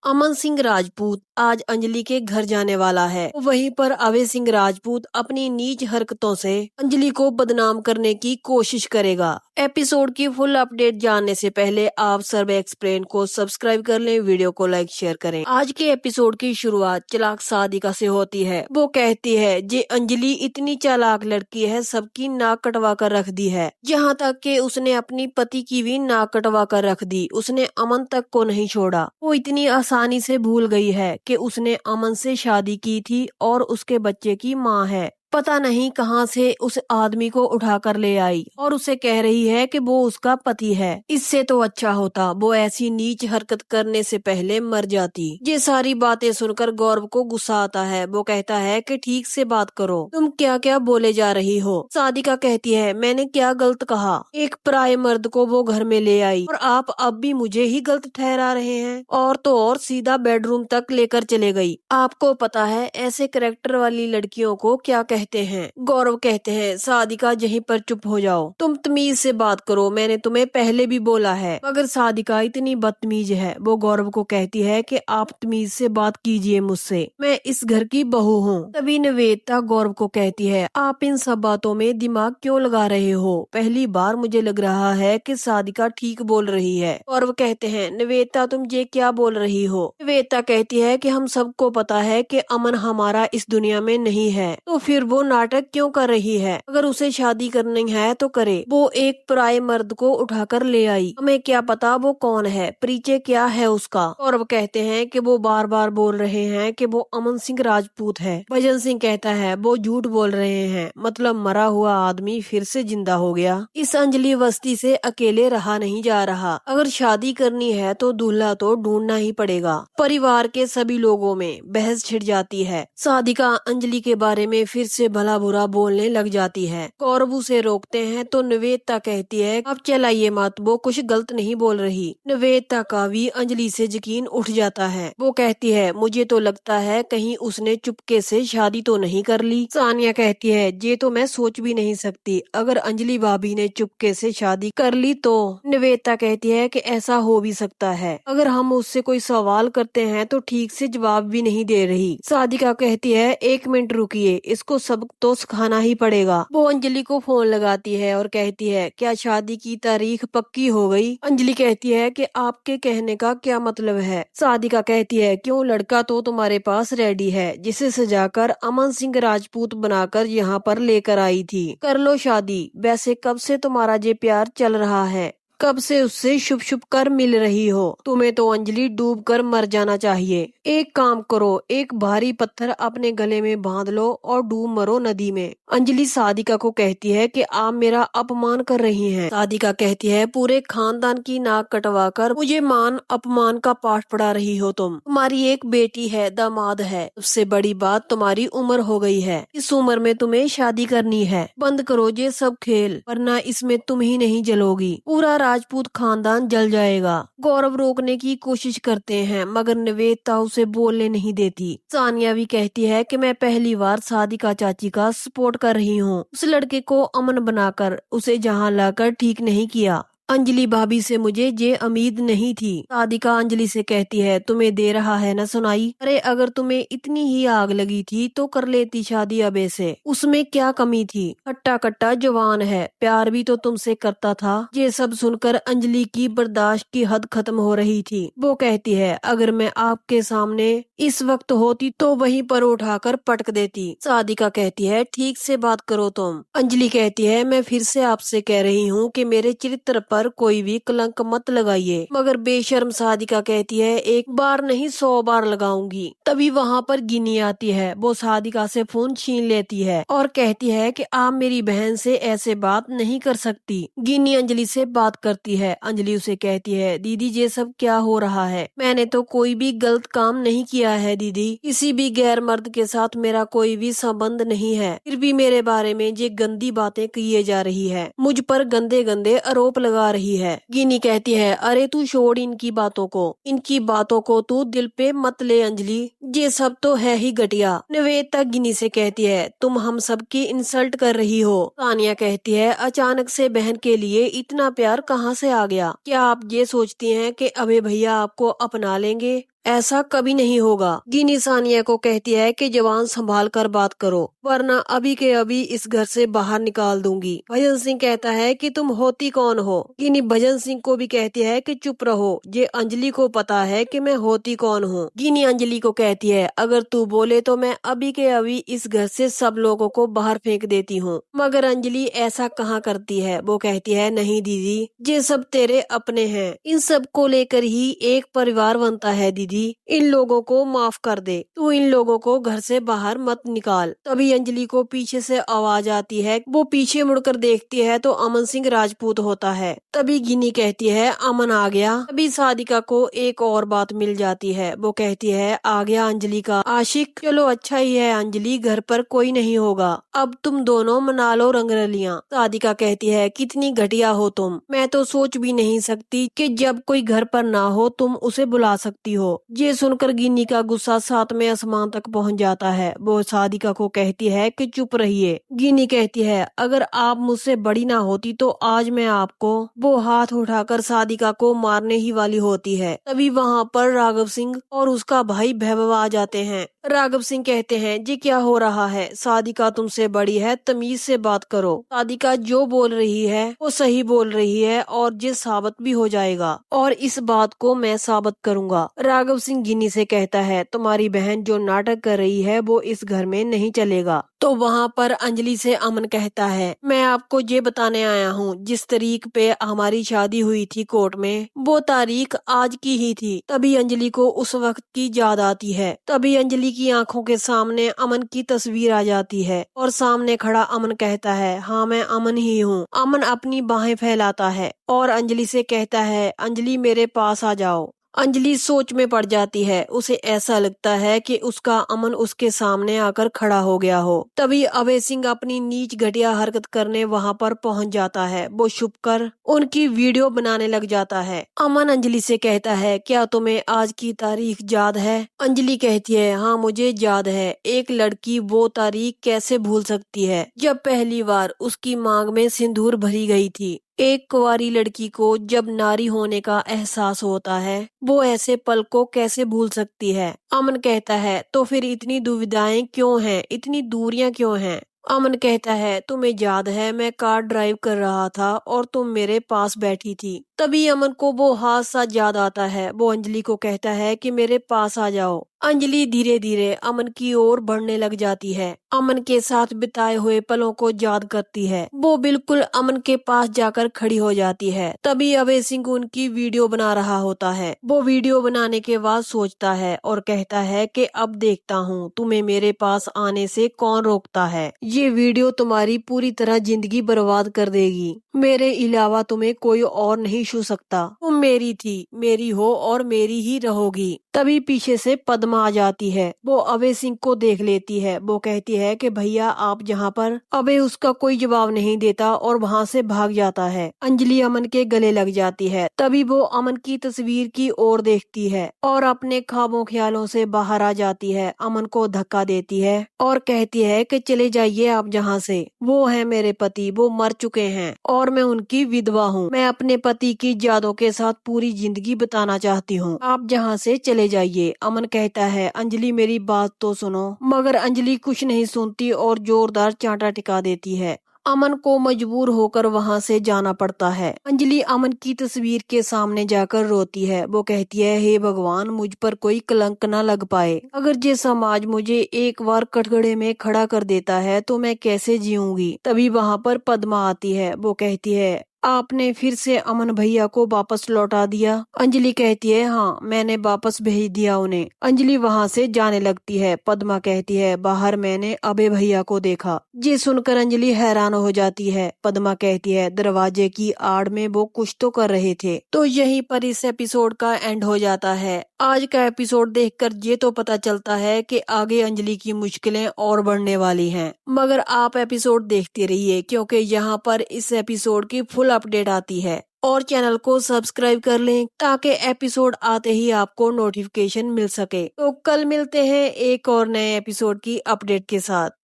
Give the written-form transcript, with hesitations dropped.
अमन सिंह राजपूत आज अंजलि के घर जाने वाला है। वहीं पर अभय सिंह राजपूत अपनी नीच हरकतों से अंजलि को बदनाम करने की कोशिश करेगा। एपिसोड की फुल अपडेट जानने से पहले आप सर्वे एक्सप्लेन को सब्सक्राइब कर लें, वीडियो को लाइक शेयर करें। आज के एपिसोड की शुरुआत चालाक सादिका से होती है। वो कहती है जे अंजलि इतनी चालाक लड़की है, सबकी नाक कटवा कर रख दी है, यहाँ तक कि उसने अपनी पति की भी नाक कटवा कर रख दी। उसने अमन तक को नहीं छोड़ा। वो इतनी आसानी से भूल गई है कि उसने अमन से शादी की थी और उसके बच्चे की माँ है। पता नहीं कहां से उस आदमी को उठाकर ले आई और उसे कह रही है कि वो उसका पति है। इससे तो अच्छा होता वो ऐसी नीच हरकत करने से पहले मर जाती। ये सारी बातें सुनकर गौरव को गुस्सा आता है। वो कहता है कि ठीक से बात करो, तुम क्या क्या बोले जा रही हो। सादिका कहती है मैंने क्या गलत कहा, एक पराये मर्द को वो घर में ले आई और आप अब भी मुझे ही गलत ठहरा रहे हैं। और तो और सीधा बेडरूम तक लेकर चले गई। आपको पता है ऐसे करेक्टर वाली लड़कियों को क्या कहते हैं। गौरव कहते हैं सादिका यहीं पर चुप हो जाओ, तुम तमीज से बात करो, मैंने तुम्हें पहले भी बोला है। मगर सादिका इतनी बदतमीज है। वो गौरव को कहती है कि आप तमीज से बात कीजिए मुझसे, मैं इस घर की बहू हूँ। तभी निवेदिता गौरव को कहती है आप इन सब बातों में दिमाग क्यों लगा रहे हो, पहली बार मुझे लग रहा है कि सादिका ठीक बोल रही है। गौरव कहते हैं निवेदिता तुम ये क्या बोल रही हो। निवेदिता कहती है कि हम सबको पता है कि अमन हमारा इस दुनिया में नहीं है, तो फिर वो नाटक क्यों कर रही है। अगर उसे शादी करनी है तो करे। वो एक पराये मर्द को उठाकर ले आई, हमें क्या पता वो कौन है, परिचय क्या है उसका। गौरव कहते हैं कि वो बार बार बोल रहे हैं कि वो अमन सिंह राजपूत है। भजन सिंह कहता है वो झूठ बोल रहे हैं, मतलब मरा हुआ आदमी फिर से जिंदा हो गया। इस अंजलि बस्ती से अकेले रहा नहीं जा रहा, अगर शादी करनी है तो दूल्हा तो ढूंढना ही पड़ेगा। परिवार के सभी लोगों में बहस छिड़ जाती है। सादिका अंजलि के बारे में फिर से भला बुरा बोलने लग जाती है। गौरव उसे रोकते हैं तो निवेदिता कहती है अब चलाइए मत, वो कुछ गलत नहीं बोल रही। निवेदिता का भी अंजलि से यकीन उठ जाता है। वो कहती है मुझे तो लगता है कहीं उसने चुपके से शादी तो नहीं कर ली। सानिया कहती है ये तो मैं सोच भी नहीं सकती, अगर अंजलि भाभी ने चुपके से शादी कर ली तो। निवेदिता कहती है कि ऐसा हो भी सकता है, अगर हम उससे कोई सवाल करते हैं तो ठीक से जवाब भी नहीं दे रही। सादिका कहती है एक मिनट रुकिए, इसको सबक तो सिखाना ही पड़ेगा। वो अंजलि को फोन लगाती है और कहती है क्या शादी की तारीख पक्की हो गई। अंजलि कहती है कि आपके कहने का क्या मतलब है। सादिका कहती है क्यों, लड़का तो तुम्हारे पास रेडी है, जिसे सजाकर अमन सिंह राजपूत बनाकर यहाँ पर लेकर आई थी, कर लो शादी। वैसे कब से तुम्हारा ये प्यार चल रहा है, कब से उससे शुभ शुभ कर मिल रही हो। तुम्हें तो अंजलि डूब कर मर जाना चाहिए। एक काम करो, एक भारी पत्थर अपने गले में बांध लो और डूब मरो नदी में। अंजलि सादिका को कहती है कि आप मेरा अपमान कर रही हैं। सादिका कहती है पूरे खानदान की नाक कटवा कर मुझे मान अपमान का पाठ पढ़ा रही हो तुम। तुम्हारी एक बेटी है, दामाद है, सबसे बड़ी बात तुम्हारी उम्र हो गई है, इस उम्र में तुम्हें शादी करनी है। बंद करो ये सब खेल, वरना इसमें तुम ही नहीं जलोगी, पूरा राजपूत खानदान जल जाएगा। गौरव रोकने की कोशिश करते हैं मगर निवेदिता उसे बोलने नहीं देती। सानिया भी कहती है कि मैं पहली बार सादिका चाची का सपोर्ट कर रही हूँ। उस लड़के को अमन बनाकर उसे जहाँ लाकर ठीक नहीं किया। अंजलि भाभी से मुझे ये उम्मीद नहीं थी। सादिका अंजलि से कहती है तुम्हें दे रहा है ना सुनाई, अरे अगर तुम्हें इतनी ही आग लगी थी तो कर लेती शादी अबे से, उसमें क्या कमी थी। कट्टा कट्टा जवान है, प्यार भी तो तुमसे करता था। ये सब सुनकर अंजलि की बर्दाश्त की हद खत्म हो रही थी। वो कहती है अगर मैं आपके सामने इस वक्त होती तो वहीं पर उठाकर पटक देती। सादिका कहती है ठीक से बात करो तुम। अंजलि कहती है मैं फिर से आपसे कह रही हूँ कि मेरे चरित्र पर कोई भी कलंक मत लगाइए। मगर बेशर्म सादिका कहती है एक बार नहीं 100 बार लगाऊंगी। तभी वहाँ पर गिनी आती है। वो सादिका से फोन छीन लेती है और कहती है कि आप मेरी बहन से ऐसे बात नहीं कर सकती। गिनी अंजलि से बात करती है। अंजलि उसे कहती है दीदी ये सब क्या हो रहा है, मैंने तो कोई भी गलत काम नहीं किया है दीदी, किसी भी गैर मर्द के साथ मेरा कोई भी संबंध नहीं है, फिर भी मेरे बारे में ये गंदी बातें किए जा रही है, मुझ पर गंदे गंदे आरोप लगा रही है। गिनी कहती है अरे तू छोड़ इनकी बातों को तू दिल पे मत ले अंजलि, ये सब तो है ही घटिया। निवेदिता गिनी से कहती है तुम हम सबकी इंसल्ट कर रही हो। तानिया कहती है अचानक से बहन के लिए इतना प्यार कहाँ से आ गया, क्या आप ये सोचती हैं कि अभय भैया आपको अपना लेंगे। ऐसा कभी नहीं होगा। गिनी सानिया को कहती है कि जवान संभाल कर बात करो, वरना अभी के अभी इस घर से बाहर निकाल दूंगी। भजन सिंह कहता है कि तुम होती कौन हो। गिनी भजन सिंह को भी कहती है कि चुप रहो, ये अंजलि को पता है कि मैं होती कौन हूँ। गिनी अंजलि को कहती है अगर तू बोले तो मैं अभी के अभी इस घर से सब लोगों को बाहर फेंक देती हूँ। मगर अंजलि ऐसा कहाँ करती है। वो कहती है नहीं दीदी, ये सब तेरे अपने हैं, इन सब को लेकर ही एक परिवार बनता है दीदी, इन लोगों को माफ कर दे, तू इन लोगों को घर से बाहर मत निकाल। तभी अंजलि को पीछे से आवाज आती है। वो पीछे मुड़कर देखती है तो अमन सिंह राजपूत होता है। तभी गिनी कहती है अमन आ गया। तभी सादिका को एक और बात मिल जाती है। वो कहती है आ गया अंजलि का आशिक, चलो अच्छा ही है अंजलि, घर पर कोई नहीं होगा, अब तुम दोनों मना लो रंगरलियां। सादिका कहती है कितनी घटिया हो तुम, मैं तो सोच भी नहीं सकती कि जब कोई घर पर ना हो तुम उसे बुला सकती हो। ये सुनकर गिन्नी का गुस्सा सातवें आसमान तक पहुंच जाता है। वो सादिका को कहती है कि चुप रहिए। गिन्नी कहती है अगर आप मुझसे बड़ी ना होती तो आज मैं आपको, वो हाथ उठाकर सादिका को मारने ही वाली होती है। तभी वहाँ पर राघव सिंह और उसका भाई वैभव आ जाते हैं। राघव सिंह कहते हैं जी क्या हो रहा है, सादिका तुमसे बड़ी है, तमीज से बात करो। सादिका जो बोल रही है वो सही बोल रही है और ये साबित भी हो जाएगा, और इस बात को मैं साबित करूंगा। राघव सिंह गिन्नी से कहता है तुम्हारी बहन जो नाटक कर रही है वो इस घर में नहीं चलेगा। तो वहाँ पर अंजलि से अमन कहता है मैं आपको ये बताने आया हूँ, जिस तारीख पे हमारी शादी हुई थी कोर्ट में, वो तारीख आज की ही थी। तभी अंजलि को उस वक्त की याद आती है। तभी अंजलि की आंखों के सामने अमन की तस्वीर आ जाती है और सामने खड़ा अमन कहता है हाँ मैं अमन ही हूँ। अमन अपनी बाहें फैलाता है और अंजलि से कहता है अंजलि मेरे पास आ जाओ। अंजलि सोच में पड़ जाती है। उसे ऐसा लगता है कि उसका अमन उसके सामने आकर खड़ा हो गया हो। तभी अभय सिंह अपनी नीच घटिया हरकत करने वहां पर पहुंच जाता है। वो छुपकर उनकी वीडियो बनाने लग जाता है। अमन अंजलि से कहता है क्या तुम्हें आज की तारीख याद है। अंजलि कहती है हाँ मुझे याद है। एक लड़की वो तारीख कैसे भूल सकती है जब पहली बार उसकी मांग में सिंदूर भरी गई थी। एक कुंवारी लड़की को जब नारी होने का एहसास होता है वो ऐसे पल को कैसे भूल सकती है। अमन कहता है तो फिर इतनी दुविधाएं क्यों हैं, इतनी दूरियां क्यों हैं। अमन कहता है तुम्हें याद है मैं कार ड्राइव कर रहा था और तुम मेरे पास बैठी थी। तभी अमन को वो हादसा याद आता है। वो अंजलि को कहता है कि मेरे पास आ जाओ। अंजलि धीरे धीरे अमन की ओर बढ़ने लग जाती है। अमन के साथ बिताए हुए पलों को याद करती है। वो बिल्कुल अमन के पास जाकर खड़ी हो जाती है। तभी अभय सिंह उनकी वीडियो बना रहा होता है। वो वीडियो बनाने के बाद सोचता है और कहता है कि अब देखता हूँ तुम्हें मेरे पास आने से कौन रोकता है। ये वीडियो तुम्हारी पूरी तरह जिंदगी बर्बाद कर देगी। मेरे अलावा तुम्हें कोई और नहीं छू सकता। तुम मेरी थी, मेरी हो और मेरी ही रहोगी। तभी पीछे से पद्मा आ जाती है। वो अभय सिंह को देख लेती है। वो कहती है कि भैया आप जहाँ पर। अभय उसका कोई जवाब नहीं देता और वहाँ से भाग जाता है। अंजलि अमन के गले लग जाती है। तभी वो अमन की तस्वीर की ओर देखती है और अपने ख्वाबों ख्यालों से बाहर आ जाती है। अमन को धक्का देती है और कहती है कि चले जाइए आप जहाँ से, वो है मेरे पति, वो मर चुके हैं और मैं उनकी विधवा हूँ। मैं अपने पति की यादों के साथ पूरी जिंदगी बिताना चाहती हूँ, आप जहाँ से चले जाइए। अमन कहता है अंजलि मेरी बात तो सुनो। मगर अंजलि कुछ नहीं सुनती और जोरदार चांटा टिका देती है। अमन को मजबूर होकर वहाँ से जाना पड़ता है। अंजलि अमन की तस्वीर के सामने जाकर रोती है। वो कहती है हे भगवान मुझ पर कोई कलंक न लग पाए। अगर ये समाज मुझे एक बार कटघरे में खड़ा कर देता है तो मैं कैसे जीऊंगी। तभी वहाँ पर पद्मा आती है। वो कहती है आपने फिर से अमन भैया को वापस लौटा दिया। अंजलि कहती है हाँ मैंने वापस भेज दिया उन्हें। अंजलि वहाँ से जाने लगती है। पद्मा कहती है बाहर मैंने अभय भैया को देखा। ये सुनकर अंजलि हैरान हो जाती है। पद्मा कहती है दरवाजे की आड़ में वो कुछ तो कर रहे थे। तो यहीं पर इस एपिसोड का एंड हो जाता है। आज का एपिसोड देखकर ये तो पता चलता है कि आगे अंजलि की मुश्किलें और बढ़ने वाली हैं। मगर आप एपिसोड देखते रहिए क्योंकि यहाँ पर इस एपिसोड की फुल अपडेट आती है। और चैनल को सब्सक्राइब कर लें ताकि एपिसोड आते ही आपको नोटिफिकेशन मिल सके। तो कल मिलते हैं एक और नए एपिसोड की अपडेट के साथ।